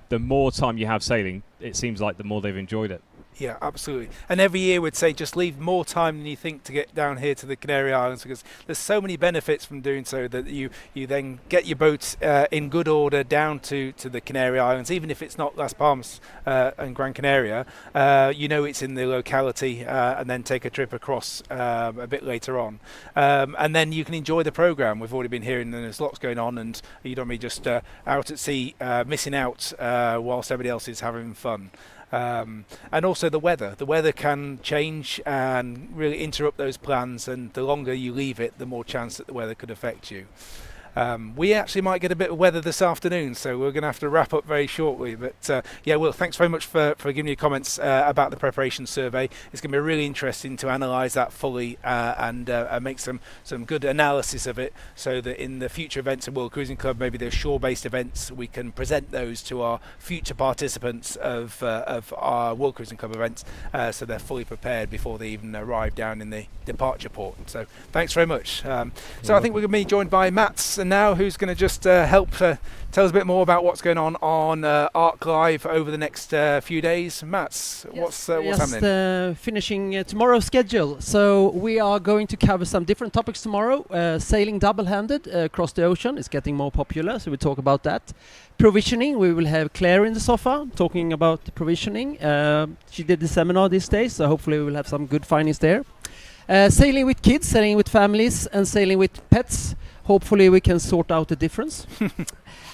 S20: the more time you have sailing, it seems like the more they've enjoyed it.
S3: Yeah, absolutely. And every year we'd say just leave more time than you think to get down here to the Canary Islands, because there's so many benefits from doing so that you then get your boats in good order down to the Canary Islands, even if it's not Las Palmas and Gran Canaria. It's in the locality, and then take a trip across a bit later on. And then you can enjoy the programme. We've already been hearing there's lots going on, and you don't be just out at sea missing out whilst everybody else is having fun. And also the weather can change and really interrupt those plans, and the longer you leave it, the more chance that the weather could affect you. We actually might get a bit of weather this afternoon, so we're going to have to wrap up very shortly. But yeah, Will, thanks very much for giving your comments about the preparation survey. It's going to be really interesting to analyse that fully and make some good analysis of it, so that in the future events of World Cruising Club, maybe the shore-based events, we can present those to our future participants of our World Cruising Club events, so they're fully prepared before they even arrive down in the departure port. So thanks very much. So I think we're going to be joined by Mats now, who's going to just help tell us a bit more about what's going on Arc Live over the next few days. Mats, what's happening?
S4: Finishing tomorrow's schedule. So we are going to cover some different topics tomorrow. Sailing double-handed across the ocean is getting more popular, so we'll talk about that. Provisioning, we will have Claire in the sofa talking about provisioning. She did the seminar this day, so hopefully we will have some good findings there. Sailing with kids, sailing with families, and sailing with pets. Hopefully we can sort out the difference.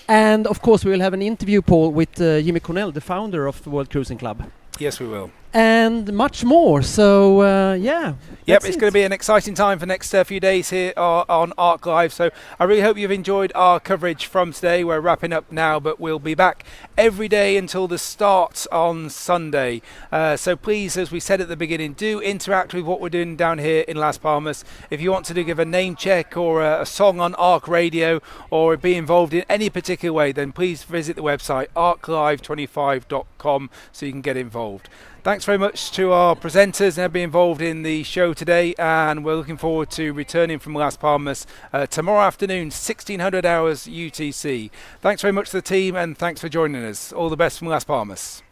S4: And of course we will have an interview, Paul, with Jimmy Cornell, the founder of the World Cruising Club.
S3: Yes, we will.
S4: And much more. So yeah.
S3: Yep, it's going to be an exciting time for the next few days here on Arc Live. So I really hope you've enjoyed our coverage from today. We're wrapping up now, but we'll be back every day until the start on Sunday. So please, as we said at the beginning, do interact with what we're doing down here in Las Palmas. If you want to give a name check or a song on Arc Radio or be involved in any particular way, then please visit the website arclive25.com so you can get involved. Thanks very much to our presenters and being involved in the show today, and we're looking forward to returning from Las Palmas tomorrow afternoon, 1600 hours UTC. Thanks very much to the team, and thanks for joining us. All the best from Las Palmas.